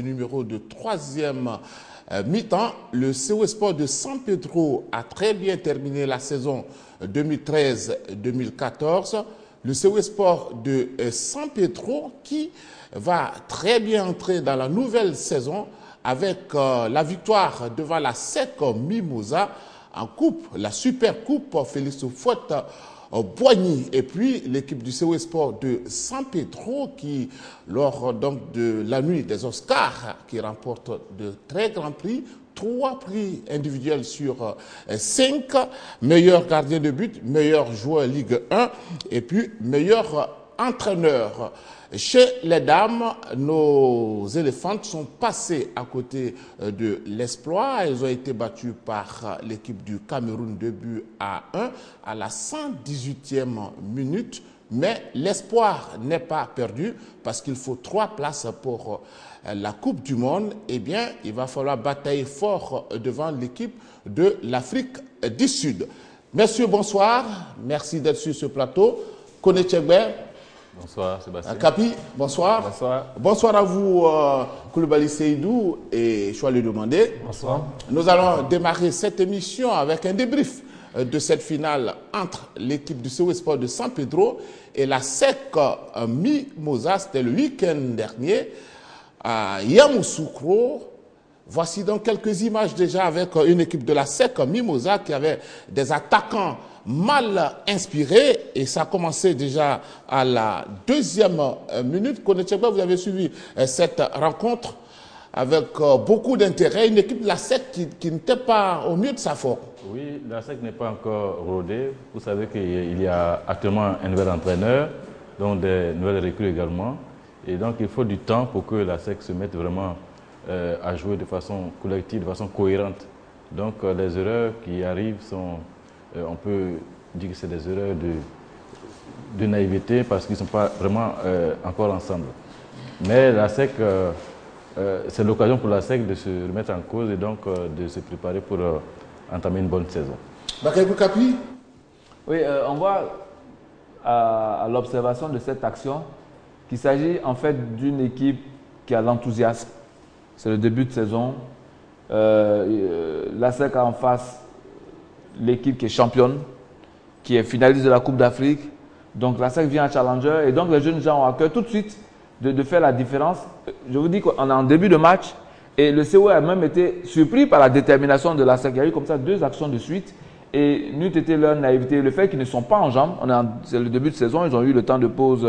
Numéro de troisième mi-temps, le CO Sport de San Pedro a très bien terminé la saison 2013-2014. Le CO Sport de San Pedro qui va très bien entrer dans la nouvelle saison avec la victoire devant la SEC Mimosa en coupe, la super coupe Félix Houphouët Boigny, et puis l'équipe du CO Sport de San Pedro qui, lors donc de la nuit des Oscars, qui remporte de très grands prix, 3 prix individuels sur 5, meilleur gardien de but, meilleur joueur Ligue 1 et puis meilleur entraîneur. Chez les dames, nos éléphantes sont passées à côté de l'exploit. Elles ont été battues par l'équipe du Cameroun 2-1 à la 118e minute. Mais l'espoir n'est pas perdu parce qu'il faut 3 places pour la Coupe du Monde. Eh bien, il va falloir batailler fort devant l'équipe de l'Afrique du Sud. Messieurs, bonsoir. Merci d'être sur ce plateau. Kone Tchegbe. Bonsoir Sébastien. Capi, bonsoir. Bonsoir. Bonsoir à vous, Koulibaly Seydou et Chouali Demandé. Bonsoir. Nous allons démarrer cette émission avec un débrief de cette finale entre l'équipe du CO Sport de San Pedro et la SEC Mimosa. C'était le week-end dernier à Yamoussoukro. Voici donc quelques images déjà avec une équipe de la SEC Mimosa qui avait des attaquants mal inspirés, et ça a commencé déjà à la 2e minute. Kone Tchegbe, vous avez suivi cette rencontre avec beaucoup d'intérêt. Une équipe de la SEC qui n'était pas au mieux de sa forme. Oui, la SEC n'est pas encore rodée. Vous savez qu'il y a actuellement un nouvel entraîneur, donc des nouvelles recrues également. Et donc il faut du temps pour que la SEC se mette vraiment à jouer de façon collective, de façon cohérente. Donc les erreurs qui arrivent sont... on peut dire que c'est des erreurs de naïveté parce qu'ils ne sont pas vraiment encore ensemble. Mais la SEC, c'est l'occasion pour la SEC de se remettre en cause et donc de se préparer pour entamer une bonne saison. Bakaykou Kapi. Oui, on voit à l'observation de cette action qu'il s'agit en fait d'une équipe qui a l'enthousiasme. C'est le début de saison. La SEC a en face l'équipe qui est championne, qui est finaliste de la Coupe d'Afrique. Donc la SEC vient à challenger et donc les jeunes gens ont à cœur tout de suite de faire la différence. Je vous dis qu'on est en début de match et le CO a même été surpris par la détermination de la SEC. Il y a eu comme ça 2 actions de suite et n'eût été leur naïveté. Le fait qu'ils ne sont pas en jambes, c'est le début de saison, ils ont eu le temps de pause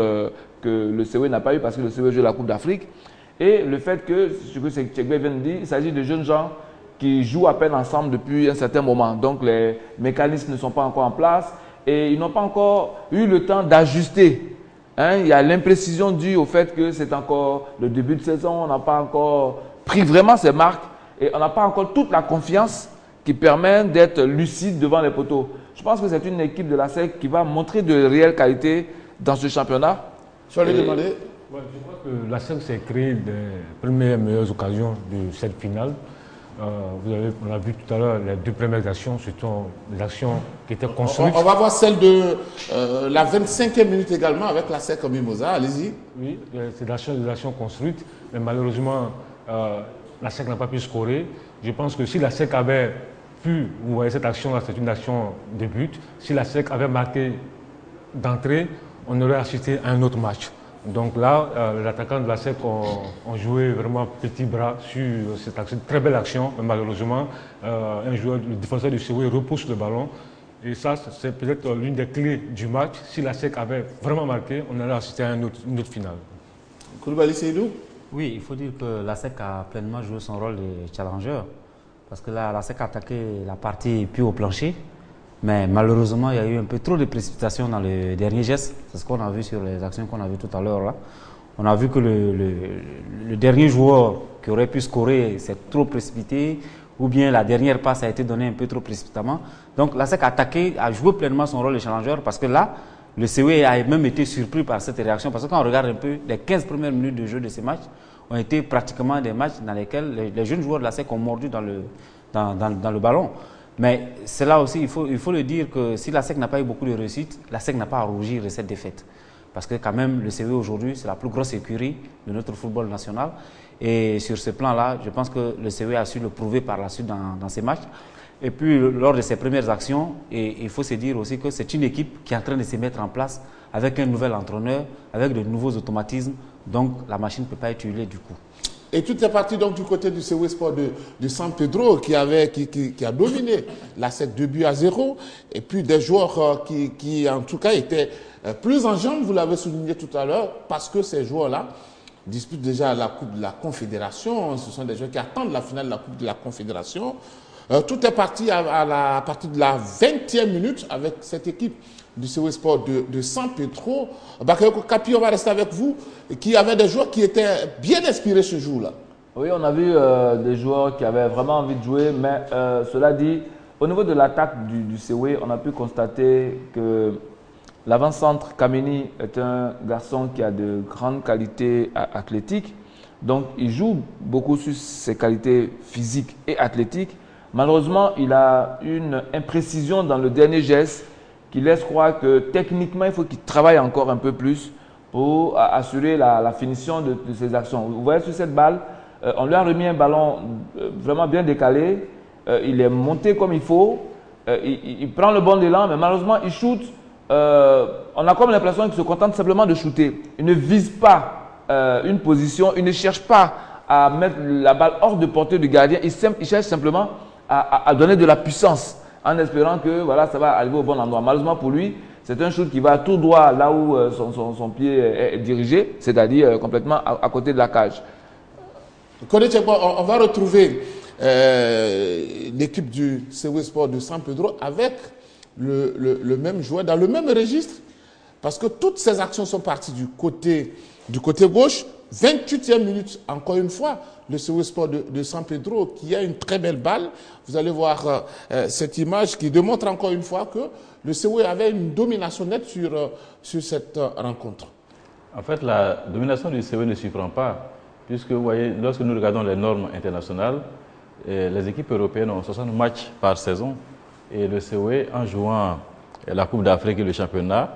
que le CO n'a pas eu parce que le CO joue la Coupe d'Afrique. Et le fait que, ce que Tchegbe vient de dire, il s'agit de jeunes gens qui jouent à peine ensemble depuis un certain moment. Donc les mécanismes ne sont pas encore en place et ils n'ont pas encore eu le temps d'ajuster. Il y a l'imprécision due au fait que c'est encore le début de saison, on n'a pas encore pris vraiment ses marques et on n'a pas encore toute la confiance qui permet d'être lucide devant les poteaux. Je pense que c'est une équipe de la SEC qui va montrer de réelles qualités dans ce championnat. Je vais demander. Ouais, je crois que la SEC s'est créée des premières meilleures occasions de cette finale. On a vu tout à l'heure les 2 premières actions, ce sont des actions qui étaient construites. On va voir celle de la 25e minute également avec la SEC Mimosa. Allez-y. Oui, c'est des actions construites, mais malheureusement, la SEC n'a pas pu scorer. Je pense que si la SEC avait pu, vous voyez cette action-là, c'est une action de but. Si la SEC avait marqué d'entrée, on aurait assisté à un autre match. Donc là, les attaquants de la SEC ont joué vraiment petit bras sur cette action, très belle action, mais malheureusement, le défenseur du CO repousse le ballon. Et ça, c'est peut-être l'une des clés du match. Si la SEC avait vraiment marqué, on aurait assisté à une autre finale. Koulibaly Seydou. Oui, il faut dire que la SEC a pleinement joué son rôle de challenger. Parce que là, la SEC a attaqué la partie puis au plancher. Mais malheureusement, il y a eu un peu trop de précipitation dans le dernier geste. C'est ce qu'on a vu sur les actions qu'on a vues tout à l'heure là. On a vu que le dernier joueur qui aurait pu scorer s'est trop précipité, ou bien la dernière passe a été donnée un peu trop précipitamment. Donc la SEC a attaqué, a joué pleinement son rôle de challenger parce que là, le CO a même été surpris par cette réaction. Parce que quand on regarde un peu les 15 premières minutes de jeu de ces matchs, ont été pratiquement des matchs dans lesquels les jeunes joueurs de la SEC ont mordu dans le ballon. Mais c'est là aussi, il faut le dire que si la SEC n'a pas eu beaucoup de réussite, la SEC n'a pas à rougir de cette défaite. Parce que quand même, le COE aujourd'hui, c'est la plus grosse écurie de notre football national. Et sur ce plan-là, je pense que le COE a su le prouver par la suite dans ces matchs. Et puis, lors de ses premières actions, et il faut se dire aussi que c'est une équipe qui est en train de se mettre en place avec un nouvel entraîneur, avec de nouveaux automatismes. Donc, la machine ne peut pas être huilée du coup. Et tout est parti donc du côté du COE Sport de San Pedro qui a dominé la SEC 2-0. Et puis des joueurs qui en tout cas étaient plus en jambes, vous l'avez souligné tout à l'heure, parce que ces joueurs-là disputent déjà la Coupe de la Confédération. Ce sont des joueurs qui attendent la finale de la Coupe de la Confédération. Tout est parti à partir de la 20e minute avec cette équipe du COE Sport de San Pedro. Bakayoko Kapi, on va rester avec vous, qui avait des joueurs qui étaient bien inspirés ce jour-là. Oui, on a vu des joueurs qui avaient vraiment envie de jouer, mais cela dit, au niveau de l'attaque du COE, on a pu constater que l'avant-centre Kameni est un garçon qui a de grandes qualités athlétiques. Donc, il joue beaucoup sur ses qualités physiques et athlétiques. Malheureusement, il a une imprécision dans le dernier geste qui laisse croire que techniquement, il faut qu'il travaille encore un peu plus pour assurer la finition de ses actions. Vous voyez sur cette balle, on lui a remis un ballon vraiment bien décalé. Il est monté comme il faut. Il prend le bon élan, mais malheureusement, il shoot. On a comme l'impression qu'il se contente simplement de shooter. Il ne vise pas une position, il ne cherche pas à mettre la balle hors de portée du gardien. Il cherche simplement à donner de la puissance en espérant que voilà, ça va arriver au bon endroit. Malheureusement pour lui, c'est un shoot qui va tout droit là où son pied est dirigé, c'est-à-dire complètement à côté de la cage. On va retrouver l'équipe du COE Sport de San Pedro avec le même joueur, dans le même registre, parce que toutes ces actions sont parties du côté gauche. 28e minute, encore une fois, le COE Sport de San Pedro qui a une très belle balle. Vous allez voir cette image qui démontre encore une fois que le COE avait une domination nette sur cette rencontre. En fait, la domination du COE ne surprend pas, puisque vous voyez, lorsque nous regardons les normes internationales, les équipes européennes ont 60 matchs par saison et le COE, en jouant la Coupe d'Afrique et le championnat,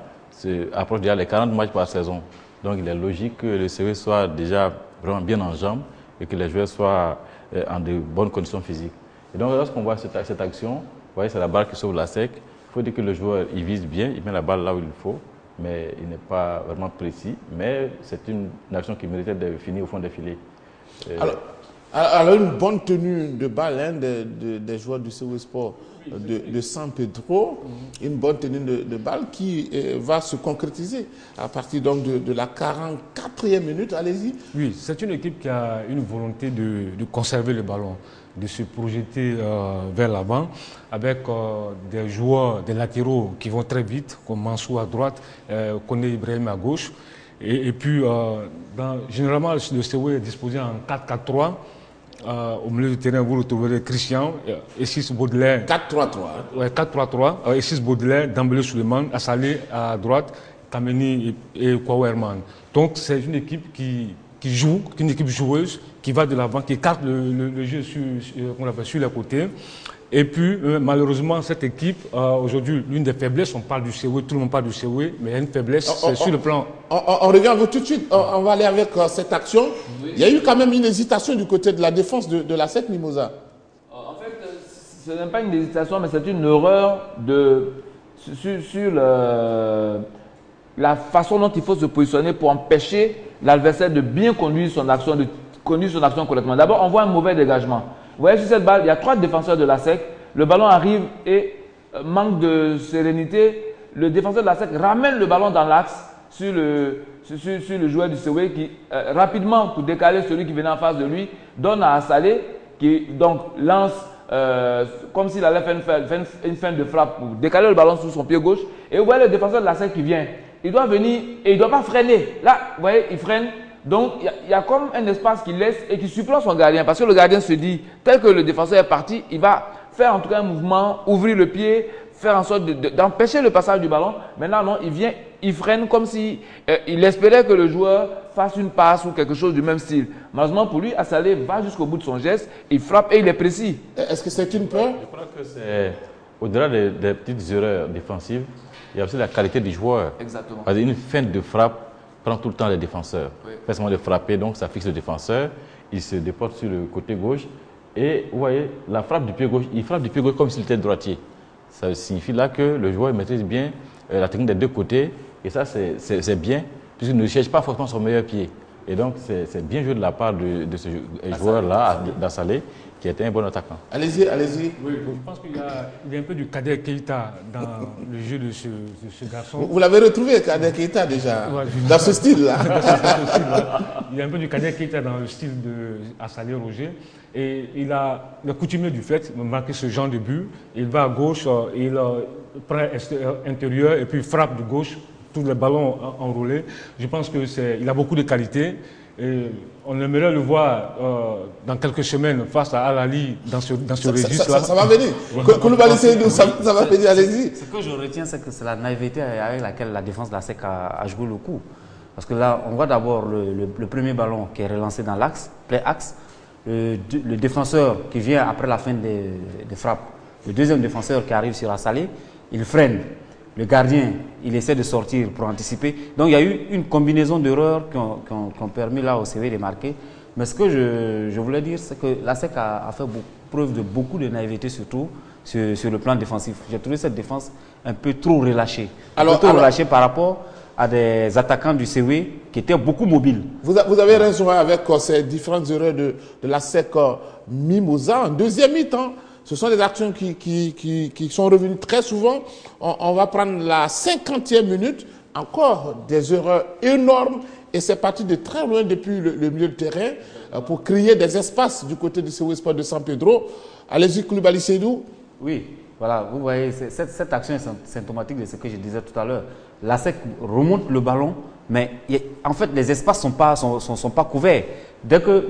approche déjà les 40 matchs par saison. Donc il est logique que le COE soit déjà vraiment bien en jambes et que les joueurs soient en de bonnes conditions physiques. Et donc lorsqu'on voit cette action, vous voyez, c'est la balle qui sauve la SEC. Il faut dire que le joueur il vise bien, il met la balle là où il faut, mais il n'est pas vraiment précis. Mais c'est une action qui méritait de finir au fond des filets. Alors une bonne tenue de balle hein, des joueurs du COE Sport de San Pedro, une bonne tenue de balle qui va se concrétiser à partir donc de la 44e minute. Allez-y. Oui, c'est une équipe qui a une volonté de conserver le ballon, de se projeter vers l'avant avec des joueurs, des latéraux qui vont très vite, comme Mansou à droite, Kone Ibrahim à gauche. Et puis, généralement, le COE est disposé en 4-4-3. Au milieu du terrain, vous retrouverez Christian, Essis Baudelaire. 4-3-3. Ouais, 4-3-3. Essis Baudelaire, Dambélé Suleiman, Assalé à droite, Kameni et Kwaou Herman. Donc, c'est une équipe qui joue, une équipe joueuse, qui va de l'avant, qui écarte le jeu sur les côtés. Et puis, malheureusement, cette équipe, aujourd'hui, l'une des faiblesses, on parle du COE, tout le monde parle du COE, mais il y a une faiblesse, c'est sur le plan... On regarde tout de suite, on va aller avec cette action. Oui. Il y a eu quand même une hésitation du côté de la défense de la SEC Mimosa. En fait, ce n'est pas une hésitation, mais c'est une erreur sur la façon dont il faut se positionner pour empêcher l'adversaire de bien conduire son action, correctement. D'abord, on voit un mauvais dégagement. Vous voyez sur cette balle, il y a 3 défenseurs de la SEC. Le ballon arrive et manque de sérénité. Le défenseur de la SEC ramène le ballon dans l'axe sur le joueur du COE qui, rapidement, pour décaler celui qui venait en face de lui, donne à Assalé qui donc lance comme s'il allait faire une fin de frappe pour décaler le ballon sur son pied gauche. Et vous voyez le défenseur de la SEC qui vient. Il doit venir et il ne doit pas freiner. Là, vous voyez, il freine. Donc, il y a comme un espace qu'il laisse et qui surplombe son gardien. Parce que le gardien se dit, tel que le défenseur est parti, il va faire en tout cas un mouvement, ouvrir le pied, faire en sorte d'empêcher le passage du ballon. Maintenant, non, il vient, il freine comme si il espérait que le joueur fasse une passe ou quelque chose du même style. Malheureusement pour lui, Assalé va jusqu'au bout de son geste, il frappe et il est précis. Est-ce que c'est une peur? Je crois que c'est au-delà des petites erreurs défensives. il y a aussi la qualité du joueur. Exactement. Parce qu'une feinte de frappe prend tout le temps les défenseurs. Oui. Fait seulement de frapper, donc ça fixe le défenseur. Il se déporte sur le côté gauche. Et vous voyez, la frappe du pied gauche, il frappe du pied gauche comme s'il était droitier. Ça signifie là que le joueur maîtrise bien la technique des deux côtés. Et ça, c'est bien, puisqu'il ne cherche pas forcément son meilleur pied. Et donc, c'est bien joué de la part de ce joueur-là, d'Assalé, qui était un bon attaquant. Allez-y, allez-y. Oui, je pense qu'il y a un peu du Kader Keita dans le jeu de ce garçon. Vous l'avez retrouvé, Kader Keita, déjà, Ouais, dans ce style-là. Il y a un peu du Kader Keita dans le style de Assalé Roger. Et il a coutumier du fait de marquer ce genre de but. Il va à gauche, il prend intérieur et puis frappe de gauche, tous les ballons enroulés. Je pense qu'il a beaucoup de qualités. Et on aimerait le voir dans quelques semaines face à Al-Ali dans ce registre-là. Ça va venir. Koulibaly Seydou, ça va venir, allez-y. Ce que je retiens, c'est que c'est la naïveté avec laquelle la défense de la SEC a joué le coup. Parce que là, on voit d'abord le premier ballon qui est relancé dans l'axe, play-axe. Le défenseur qui vient après la fin des frappes, le deuxième défenseur qui arrive sur Assalé, il freine. Le gardien, il essaie de sortir pour anticiper. Donc il y a eu une combinaison d'erreurs qui ont permis là au CV de marquer. Mais ce que je voulais dire, c'est que la SEC a fait preuve de beaucoup de naïveté, surtout sur le plan défensif. J'ai trouvé cette défense un peu trop relâchée. Relâchée par rapport à des attaquants du CW qui étaient beaucoup mobiles. Vous avez raison avec ces différentes erreurs de la SEC Mimosa. En deuxième mi-temps, ce sont des actions qui sont revenues très souvent. On va prendre la 50e minute, encore des erreurs énormes. Et c'est parti de très loin depuis le milieu de terrain pour créer des espaces du côté du CW Sport de San Pedro. Allez-y, Koulibaly Seydou. Oui, voilà, vous voyez, cette action est symptomatique de ce que je disais tout à l'heure. La SEC remonte le ballon, mais en fait, les espaces ne sont pas couverts. Dès qu'il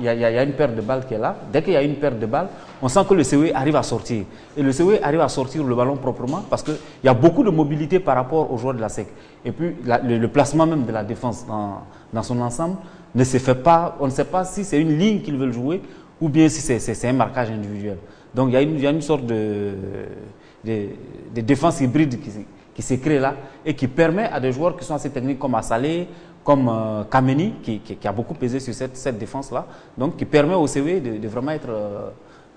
y a une paire de balles qui est là, dès qu'il y a une paire de balles, on sent que le CW arrive à sortir. Et le CW arrive à sortir le ballon proprement parce qu'il y a beaucoup de mobilité par rapport aux joueurs de la SEC. Et puis, le placement même de la défense dans son ensemble ne se fait pas. On ne sait pas si c'est une ligne qu'ils veulent jouer ou bien si c'est un marquage individuel. Donc, il y a une sorte de défense hybride qui s'est créée là et qui permet à des joueurs qui sont assez techniques comme Assalé, comme Kameni, qui a beaucoup pesé sur cette défense-là, donc qui permet au CW de vraiment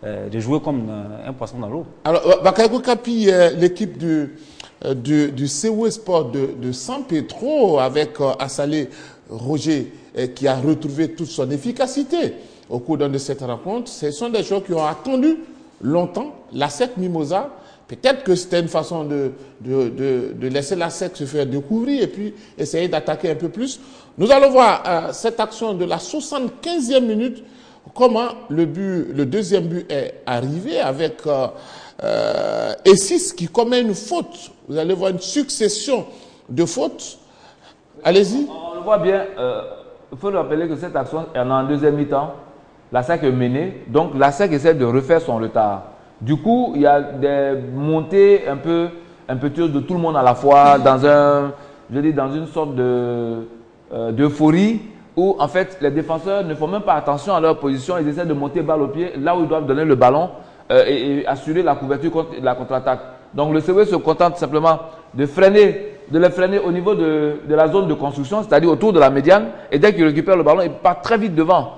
de jouer comme un poisson dans l'eau. Alors, Bakayoko Kapi, l'équipe du CW Sport de San Pedro avec Assalé Roger qui a retrouvé toute son efficacité au cours de cette rencontre, ce sont des joueurs qui ont attendu longtemps la SEC Mimosa. Peut-être que c'était une façon de laisser la SEC se faire découvrir et puis essayer d'attaquer un peu plus. Nous allons voir cette action de la 75e minute, comment le deuxième but est arrivé avec Essis qui commet une faute. Vous allez voir une succession de fautes. Allez-y. On le voit bien. Il faut rappeler que cette action est en deuxième mi-temps. La SEC est menée. Donc la SEC essaie de refaire son retard. Du coup, il y a des montées un peu de tout le monde à la fois dans une sorte d'euphorie où en fait les défenseurs ne font même pas attention à leur position. Ils essaient de monter balle au pied là où ils doivent donner le ballon et assurer la couverture contre la contre-attaque. Donc le CW se contente simplement de les freiner au niveau de la zone de construction, c'est-à-dire autour de la médiane. Et dès qu'ils récupèrent le ballon, ils partent très vite devant.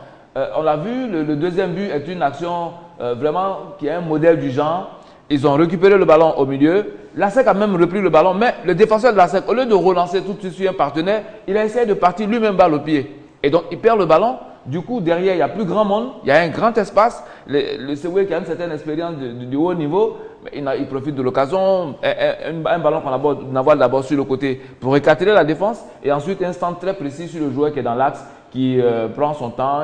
On l'a vu, le deuxième but est une action vraiment qui est un modèle du genre. Ils ont récupéré le ballon au milieu. La SEC a même repris le ballon, mais le défenseur de la SEC, au lieu de relancer tout de suite sur un partenaire, il a essayé de partir lui-même balle au pied. Et donc, il perd le ballon. Du coup, derrière, il y a plus grand monde, il y a un grand espace. Le CW qui a une certaine expérience du haut niveau, il profite de l'occasion. Un ballon qu'on envoie d'abord sur le côté pour écarter la défense et ensuite un centre très précis sur le joueur qui est dans l'axe, qui prend son temps.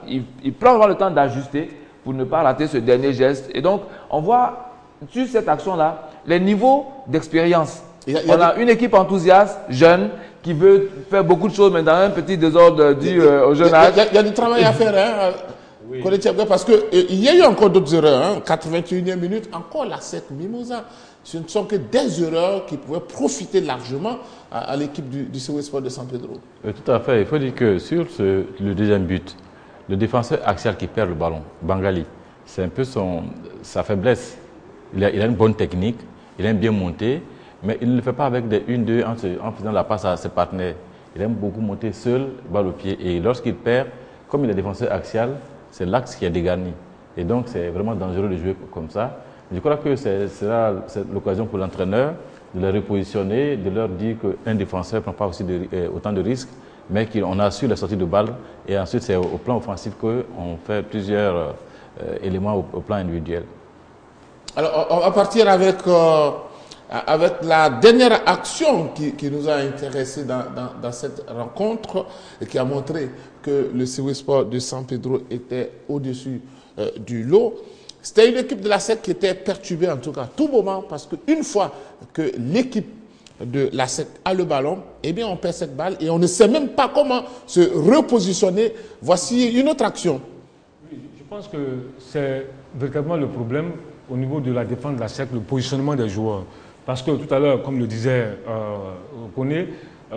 Il prend vraiment le temps d'ajuster pour ne pas rater ce dernier geste. Et donc, on voit sur cette action-là les niveaux d'expérience. On a une équipe enthousiaste, jeune, qui veut faire beaucoup de choses, mais dans un petit désordre dû au jeune âge. Il y a du travail à faire, hein, oui. Parce qu'il y a eu encore d'autres erreurs. Hein, 81e minute, encore la SEC Mimosa. Ce ne sont que des erreurs qui pouvaient profiter largement à l'équipe du CW Sport de San Pedro. Tout à fait. Il faut dire que sur le deuxième but, le défenseur axial qui perd le ballon, Bangali, c'est un peu sa faiblesse. Il a une bonne technique, il aime bien monter. Mais il ne le fait pas avec des 1-2 en faisant la passe à ses partenaires. Il aime beaucoup monter seul, balle au pied. Et lorsqu'il perd, comme il est défenseur axial, c'est l'axe qui est dégarni. Et donc, c'est vraiment dangereux de jouer comme ça. Je crois que c'est l'occasion pour l'entraîneur de les repositionner, de leur dire qu'un défenseur ne prend pas aussi autant de risques, mais qu'on assure la sortie de balle. Et ensuite, c'est au plan offensif qu'on fait plusieurs éléments au plan individuel. Alors, on va partir avec la dernière action qui nous a intéressés dans cette rencontre et qui a montré que le COS Sport de San Pedro était au-dessus du lot. C'était une équipe de la SEC qui était perturbée en tout cas tout moment parce qu'une fois que l'équipe de la SEC a le ballon, eh bien on perd cette balle et on ne sait même pas comment se repositionner. Voici une autre action. Oui, je pense que c'est véritablement le problème au niveau de la défense de la SEC, le positionnement des joueurs. Parce que tout à l'heure, comme le disait Koné,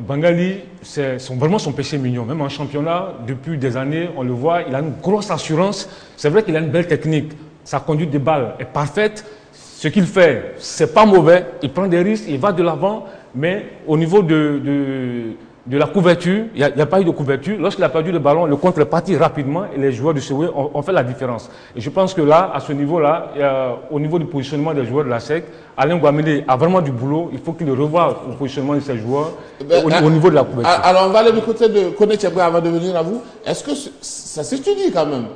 Bangali, c'est vraiment son péché mignon. Même en championnat, depuis des années, on le voit, il a une grosse assurance. C'est vrai qu'il a une belle technique. Sa conduite de balle est parfaite. Ce qu'il fait, c'est pas mauvais. Il prend des risques, il va de l'avant. Mais au niveau de la couverture, il n'y a pas eu de couverture. Lorsqu'il a perdu le ballon, le contre est parti rapidement et les joueurs du COE ont fait la différence. Et je pense que là, à ce niveau-là, au niveau du positionnement des joueurs de la SEC, Alain Guamene a vraiment du boulot. Il faut qu'il revoie le positionnement de ses joueurs au niveau de la couverture. Alors, on va aller du côté de Koné Tchèbra avant de venir à vous. Est-ce que ça s'étudie quand même?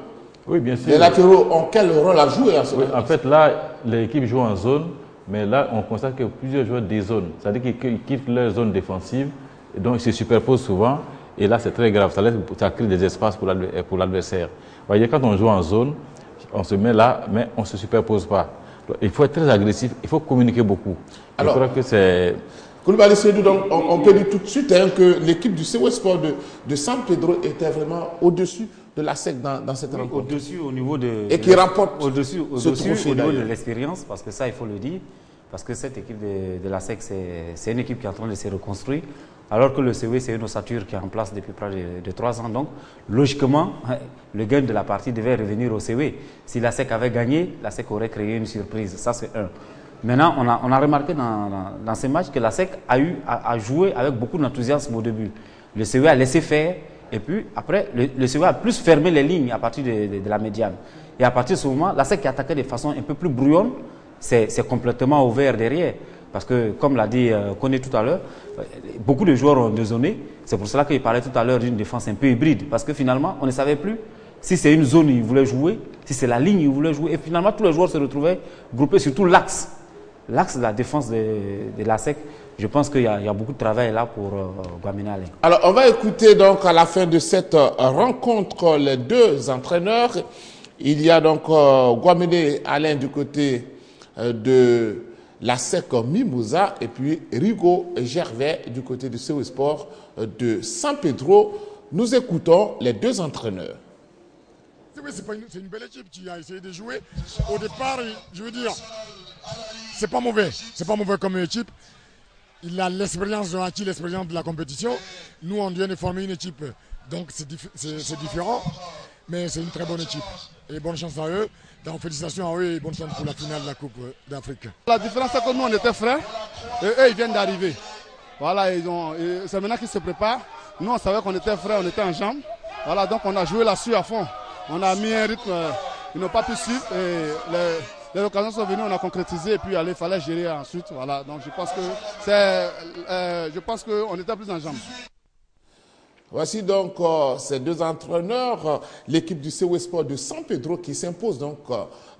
Oui, bien sûr. Les latéraux ont quel rôle à jouer à ce moment? En fait, là, l'équipe joue en zone, mais là, on constate que plusieurs joueurs dézonent. C'est-à-dire qu'ils quittent leur zone défensive, et donc ils se superposent souvent, et là, c'est très grave. Ça crée des espaces pour l'adversaire. Vous voyez, quand on joue en zone, on se met là, mais on ne se superpose pas. Donc, il faut être très agressif, il faut communiquer beaucoup. Alors, je crois que c'est... Koulibaly Seydou, donc on peut dire tout de suite que l'équipe du COS Sport de San Pedro était vraiment au-dessus de la SEC dans cette rencontre. Au-dessus au niveau de... Et qui remporte au-dessus ce trophée au niveau de d'ailleurs. l'expérience, parce que ça, il faut le dire. Parce que cette équipe de la SEC, c'est une équipe qui est en train de se reconstruire. Alors que le COE, c'est une ossature qui est en place depuis près de 3 ans. Donc, logiquement, le gain de la partie devait revenir au COE. Si la SEC avait gagné, la SEC aurait créé une surprise. Ça, c'est un. Maintenant, on a remarqué dans ces matchs que la SEC a joué avec beaucoup d'enthousiasme au début. Le COE a laissé faire. Et puis, après, le COE a plus fermé les lignes à partir de la médiane. Et à partir de ce moment, la SEC qui attaquait de façon un peu plus brouillonne, c'est complètement ouvert derrière. Parce que, comme l'a dit Koné tout à l'heure, beaucoup de joueurs ont dézoné. C'est pour cela qu'il parlait tout à l'heure d'une défense un peu hybride. Parce que finalement, on ne savait plus si c'est une zone où ils voulaient jouer, si c'est la ligne où ils voulaient jouer. Et finalement, tous les joueurs se retrouvaient groupés sur tout l'axe. L'axe de la défense de la SEC. Je pense qu'il y a beaucoup de travail là pour Guamene Alain. Alors, on va écouter donc à la fin de cette rencontre les deux entraîneurs. Il y a donc Guamene Alain du côté de la SEC Mimosa et puis Rigo Gervais du côté du COS Sport de San Pedro. Nous écoutons les deux entraîneurs. Oui, c'est une belle équipe qui a essayé de jouer. Au départ, je veux dire, c'est pas mauvais. C'est pas mauvais comme équipe. Il a l'expérience, ont acquis l'expérience de la compétition. Nous, on vient de former une équipe, donc c'est différent. Mais c'est une très bonne équipe. Et bonne chance à eux. Donc félicitations à eux et bonne chance pour la finale de la Coupe d'Afrique. La différence, c'est que nous, on était frais. Et eux, ils viennent d'arriver. Voilà, c'est maintenant qu'ils se préparent. Nous, on savait qu'on était frais, on était en jambes. Voilà, donc on a joué là-dessus à fond. On a mis un rythme, ils n'ont pas pu suivre. Et les occasions sont venues, on a concrétisé et puis il fallait gérer ensuite. Voilà, donc je pense qu'on était plus en jambes. Voici donc ces deux entraîneurs, l'équipe du COS Sport de San Pedro qui s'impose donc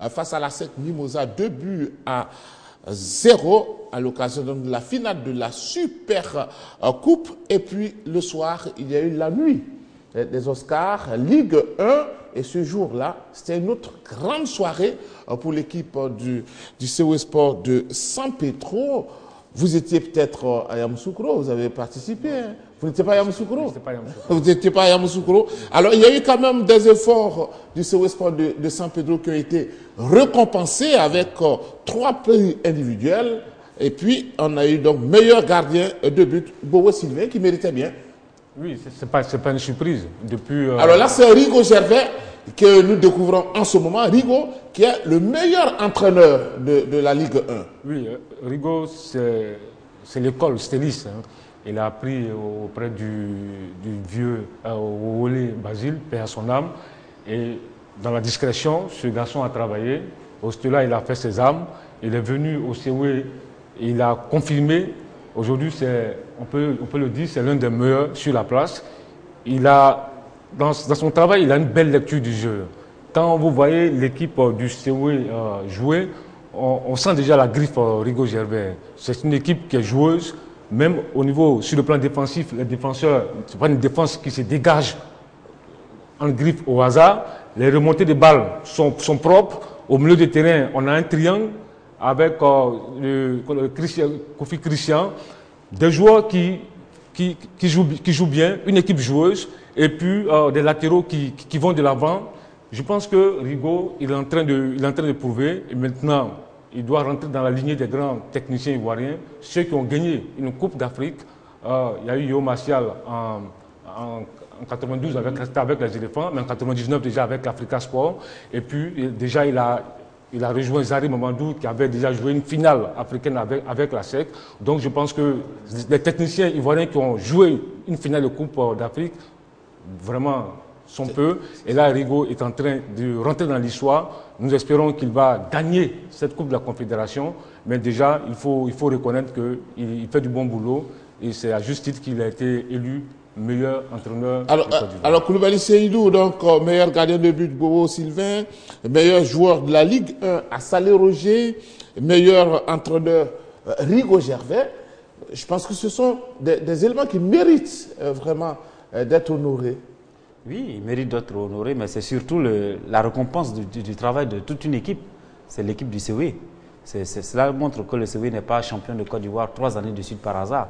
face à la SEC Mimosa 2-0 à l'occasion de la finale de la Super Coupe. Et puis le soir, il y a eu la nuit des Oscars, Ligue 1. Et ce jour-là, c'était une autre grande soirée pour l'équipe du COS Sport de San Pedro. Vous étiez peut-être à Yamoussoukro, vous avez participé. Hein? Vous n'étiez pas à Yamoussoukro? Vous n'étiez pas à Yamoussoukro. Alors, il y a eu quand même des efforts du COS Sport de San Pedro qui ont été récompensés avec 3 prix individuels. Et puis, on a eu donc meilleur gardien de but, Bowo Sylvain, qui méritait bien. Oui, ce n'est pas une surprise. Depuis, Alors là, c'est Rigo Gervais que nous découvrons en ce moment. Rigo, qui est le meilleur entraîneur de la Ligue 1. Oui, Rigo, c'est l'école Stélis. Hein. Il a appris auprès du vieux Owole Basile, paix à son âme. Et dans la discrétion, ce garçon a travaillé. Au Stella, il a fait ses armes. Il est venu au COE, il a confirmé. Aujourd'hui, on peut le dire, c'est l'un des meilleurs sur la place. Il a, dans son travail, il a une belle lecture du jeu. Quand vous voyez l'équipe du COE jouer, on sent déjà la griffe Rigo Gervais. C'est une équipe qui est joueuse, même au niveau, sur le plan défensif, les défenseurs, ce n'est pas une défense qui se dégage en griffe au hasard. Les remontées de balles sont propres. Au milieu du terrain, on a un triangle avec Kofi Christian, des joueurs qui jouent bien, une équipe joueuse, et puis des latéraux qui vont de l'avant. Je pense que Rigo, il est en train de prouver, et maintenant, il doit rentrer dans la lignée des grands techniciens ivoiriens, ceux qui ont gagné une Coupe d'Afrique. Il y a eu Yo Martial en 92 avec les éléphants, mais en 99 déjà avec l'Africa Sport. Et puis déjà il a rejoint Zari Mamadou qui avait déjà joué une finale africaine avec la SEC. Donc je pense que les techniciens ivoiriens qui ont joué une finale de Coupe d'Afrique, vraiment sont peu. Et là Rigo est en train de rentrer dans l'histoire. Nous espérons qu'il va gagner cette Coupe de la Confédération. Mais déjà il faut reconnaître qu'il fait du bon boulot. Et c'est à juste titre qu'il a été élu meilleur entraîneur. Alors Koulibaly Seydou, donc meilleur gardien de but Bobo Sylvain, meilleur joueur de la Ligue 1 Assalé Roger, meilleur entraîneur Rigo Gervais. Je pense que ce sont des éléments qui méritent vraiment d'être honorés. Oui, il mérite d'être honoré, mais c'est surtout la récompense du travail de toute une équipe. C'est l'équipe du COE. Cela montre que le COE n'est pas champion de Côte d'Ivoire 3 années de suite par hasard.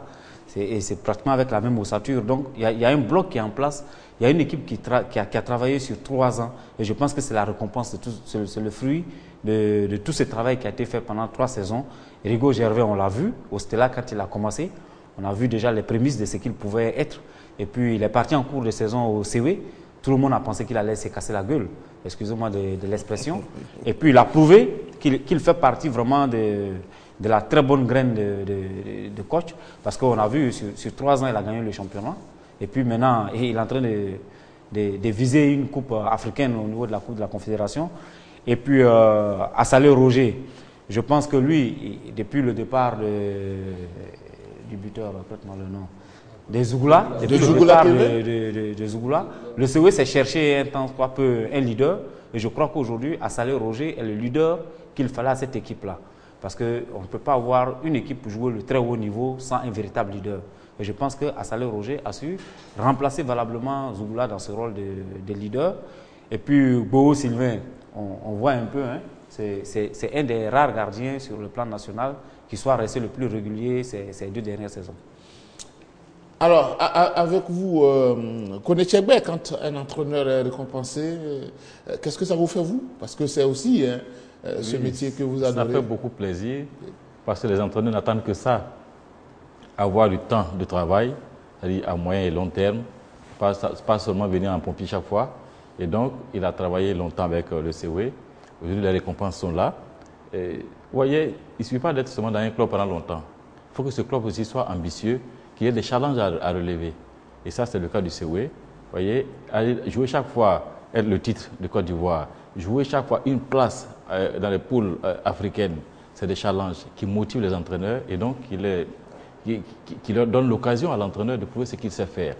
Et c'est pratiquement avec la même ossature. Donc, il y a un bloc qui est en place. Il y a une équipe qui a travaillé sur 3 ans. Et je pense que c'est la récompense, c'est le fruit de tout ce travail qui a été fait pendant 3 saisons. Rigo Gervais, on l'a vu au Stella quand il a commencé. On a vu déjà les prémices de ce qu'il pouvait être. Et puis, il est parti en cours de saison au COE. Tout le monde a pensé qu'il allait se casser la gueule. Excusez-moi de l'expression. Et puis, il a prouvé qu'il fait partie vraiment de la très bonne graine de coach, parce qu'on a vu sur 3 ans, il a gagné le championnat. Et puis maintenant, il est en train de viser une coupe africaine au niveau de la Coupe de la Confédération. Et puis, Assalé Roger, je pense que lui, depuis le départ du buteur, prête-moi le nom, de Zougoula, depuis le départ de Zougoula, le COE s'est cherché un temps soit peu un leader. Et je crois qu'aujourd'hui, Assalé Roger est le leader qu'il fallait à cette équipe-là. Parce qu'on ne peut pas avoir une équipe pour jouer le très haut niveau sans un véritable leader. Et je pense qu'Assalé Roger a su remplacer valablement Zougoula dans ce rôle de leader. Et puis, Bobo Sylvain, on voit un peu, hein, c'est un des rares gardiens sur le plan national qui soit resté le plus régulier ces 2 dernières saisons. Alors, avec vous, Koné Tchekbe, quand un entraîneur est récompensé, qu'est-ce que ça vous fait, vous? Parce que c'est aussi ce métier que vous adorez. Ça fait beaucoup plaisir, parce que les entraîneurs n'attendent que ça, avoir du temps de travail, c'est-à-dire à moyen et long terme, pas seulement venir en pompier chaque fois. Et donc, il a travaillé longtemps avec le COE. Aujourd'hui, les récompenses sont là. Et, vous voyez, il ne suffit pas d'être seulement dans un club pendant longtemps. Il faut que ce club aussi soit ambitieux, qu'il y ait des challenges à relever. Et ça, c'est le cas du COE. Vous voyez, jouer chaque fois le titre de Côte d'Ivoire, jouer chaque fois une place dans les poules africaines, c'est des challenges qui motivent les entraîneurs et donc qui leur donnent l'occasion à l'entraîneur de prouver ce qu'il sait faire.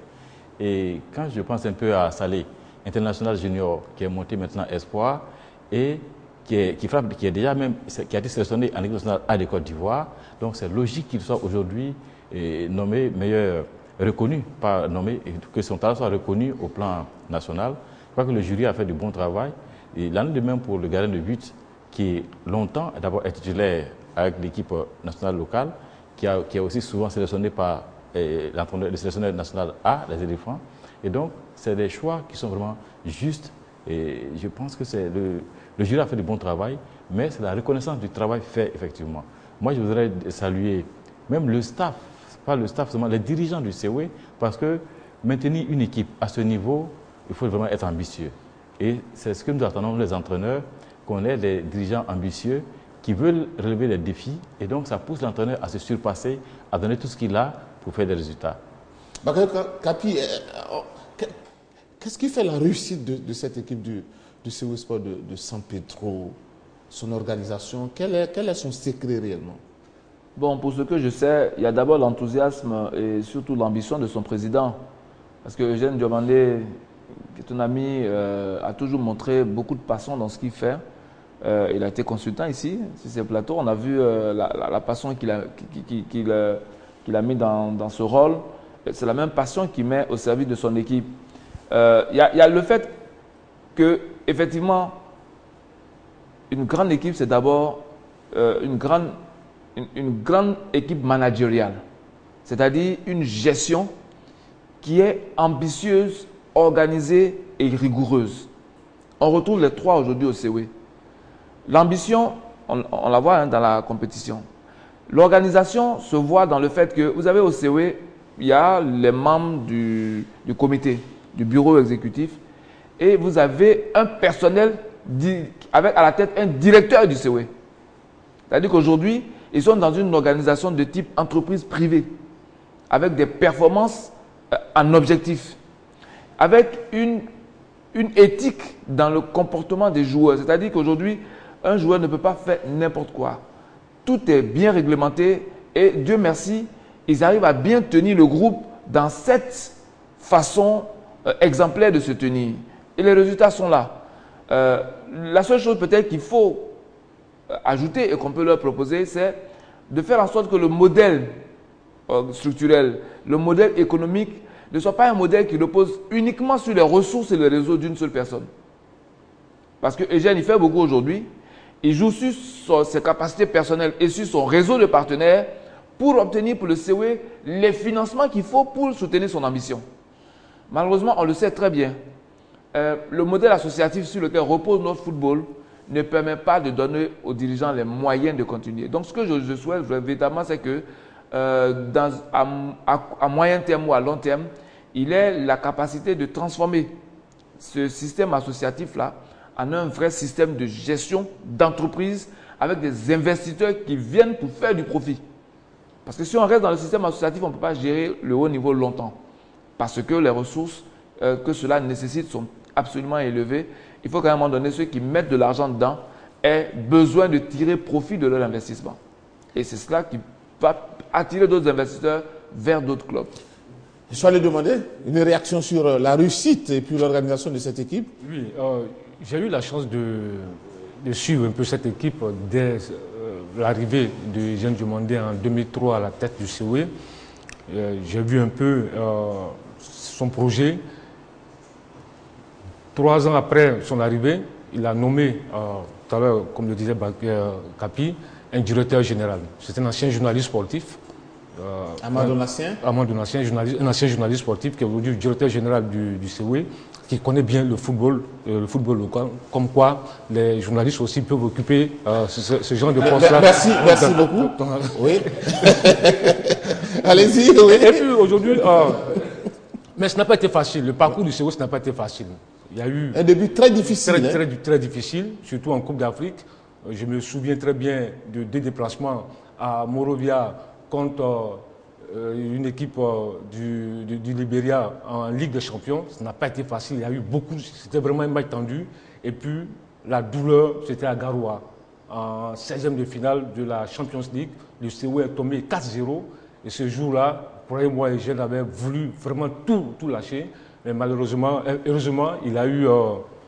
Et quand je pense un peu à Salé, international junior, qui est monté maintenant espoir et qui a déjà même qui a été sélectionné en équipe nationale A de Côte d'Ivoire, donc c'est logique qu'il soit aujourd'hui nommé meilleur, reconnu, pas nommé, que son talent soit reconnu au plan national. Je crois que le jury a fait du bon travail. Et l'année de même pour le gardien de but, qui longtemps d'abord est titulaire avec l'équipe nationale locale, qui est aussi souvent sélectionné par le sélectionneur national A, les éléphants. Et donc, c'est des choix qui sont vraiment justes. Et je pense que le jury a fait du bon travail, mais c'est la reconnaissance du travail fait, effectivement. Moi, je voudrais saluer même le staff, pas le staff seulement, les dirigeants du COE, parce que maintenir une équipe à ce niveau, il faut vraiment être ambitieux. Et c'est ce que nous attendons, les entraîneurs, qu'on ait des dirigeants ambitieux qui veulent relever les défis et donc ça pousse l'entraîneur à se surpasser, à donner tout ce qu'il a pour faire des résultats. Capi, qu'est-ce qui fait la réussite de cette équipe du COE Sport de San Pedro, son organisation? Quel est son secret réellement? Bon, pour ce que je sais, il y a d'abord l'enthousiasme et surtout l'ambition de son président. Parce que Eugène Diomandé, qui est un ami, a toujours montré beaucoup de passion dans ce qu'il fait. Il a été consultant ici, sur ces plateaux. On a vu la passion qu'il a mis dans ce rôle. C'est la même passion qu'il met au service de son équipe. Il y a le fait que, effectivement, une grande équipe, c'est d'abord une grande équipe managériale. C'est-à-dire une gestion qui est ambitieuse, organisée et rigoureuse. On retrouve les trois aujourd'hui au COE. L'ambition, on la voit dans la compétition. L'organisation se voit dans le fait que, vous avez au COE, il y a les membres du comité, du bureau exécutif, et vous avez un personnel avec à la tête un directeur du COE. C'est-à-dire qu'aujourd'hui, ils sont dans une organisation de type entreprise privée, avec des performances en objectif, avec une éthique dans le comportement des joueurs. C'est-à-dire qu'aujourd'hui, un joueur ne peut pas faire n'importe quoi. Tout est bien réglementé et Dieu merci, ils arrivent à bien tenir le groupe dans cette façon exemplaire de se tenir. Et les résultats sont là. La seule chose peut-être qu'il faut ajouter et qu'on peut leur proposer, c'est de faire en sorte que le modèle structurel, le modèle économique ne soit pas un modèle qui repose uniquement sur les ressources et les réseaux d'une seule personne. Parce que Eugène, il fait beaucoup aujourd'hui. Il joue sur ses capacités personnelles et sur son réseau de partenaires pour obtenir pour le COE les financements qu'il faut pour soutenir son ambition. Malheureusement, on le sait très bien. Le modèle associatif sur lequel repose notre football ne permet pas de donner aux dirigeants les moyens de continuer. Donc, ce que je souhaite véritablement, c'est que à moyen terme ou à long terme, il ait la capacité de transformer ce système associatif-là en un vrai système de gestion d'entreprise avec des investisseurs qui viennent pour faire du profit. Parce que si on reste dans le système associatif, on ne peut pas gérer le haut niveau longtemps. Parce que les ressources que cela nécessite sont absolument élevées. Il faut qu'à un moment donné, ceux qui mettent de l'argent dedans aient besoin de tirer profit de leur investissement. Et c'est cela qui va attirer d'autres investisseurs vers d'autres clubs. Je suis allé demander une réaction sur la réussite et puis l'organisation de cette équipe. Oui, j'ai eu la chance de suivre un peu cette équipe dès l'arrivée de Eugène Diomandé en 2003 à la tête du COE. J'ai vu un peu son projet. 3 ans après son arrivée, il a nommé, tout à l'heure, comme le disait Capi, un directeur général. C'est un ancien journaliste sportif. Amadou Nassien. Amadou Nassien, un ancien journaliste sportif qui est aujourd'hui directeur général du COE, qui connaît bien le football local, comme quoi les journalistes aussi peuvent occuper ce genre de poste-là. Merci beaucoup. Oui. Allez-y. Oui. Et puis aujourd'hui, mais ce n'a pas été facile. Le parcours du COE, ce n'a pas été facile. Il y a eu un début très difficile. Très difficile, surtout en Coupe d'Afrique. Je me souviens très bien de 2 déplacements à Monrovia contre une équipe du Libéria en Ligue des Champions. Ça n'a pas été facile. Il y a eu beaucoup. C'était vraiment un match tendu. Et puis, la douleur, c'était à Garoua. En 16e de finale de la Champions League, le COE est tombé 4-0. Et ce jour-là, croyez-moi, les jeunes avaient voulu vraiment tout lâcher. Mais malheureusement, heureusement, il a eu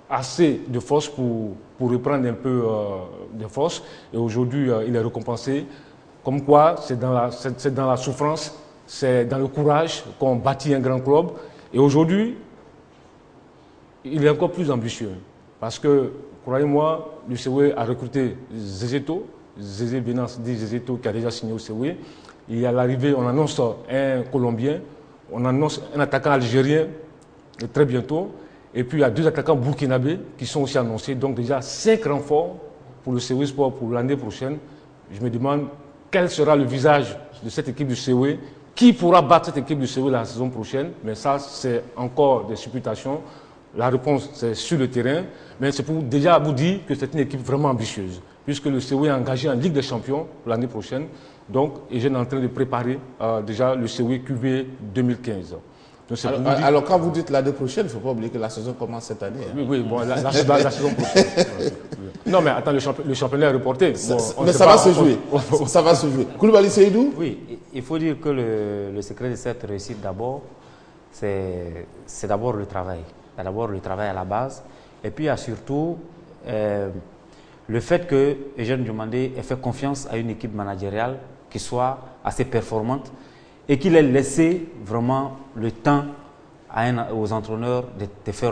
assez de force pour reprendre un peu de force. Et aujourd'hui, il est récompensé. Comme quoi, c'est dans la souffrance, c'est dans le courage qu'on bâtit un grand club. Et aujourd'hui, il est encore plus ambitieux. Parce que, croyez-moi, le COE a recruté Zézéto, Zézé Benance dit Zézéto, qui a déjà signé au COE. Il y a l'arrivée, on annonce un Colombien, on annonce un attaquant algérien très bientôt. Et puis il y a 2 attaquants burkinabés qui sont aussi annoncés. Donc déjà 5 renforts pour le COE Sport pour l'année prochaine. Je me demande quel sera le visage de cette équipe du COE, qui pourra battre cette équipe du COE la saison prochaine. Mais ça, c'est encore des supputations. La réponse, c'est sur le terrain. Mais c'est pour déjà vous dire que c'est une équipe vraiment ambitieuse. puisque le COE est engagé en Ligue des Champions l'année prochaine. Donc, Eugène est en train de préparer déjà le COE QV 2015. Donc, alors, quand vous dites l'année prochaine, il ne faut pas oublier que la saison commence cette année. Hein. Oui, bon, la saison prochaine. Non, mais attends, le championnat est reporté. Bon, mais ça va se jouer. Ça va se jouer. Koulibaly Seydou? Oui, il faut dire que le secret de cette réussite d'abord, c'est d'abord le travail. Il y a d'abord le travail à la base. Et puis il y a surtout le fait que Eugène Diomandé ait fait confiance à une équipe managériale qui soit assez performante et qu'il ait laissé vraiment le temps aux entraîneurs de faire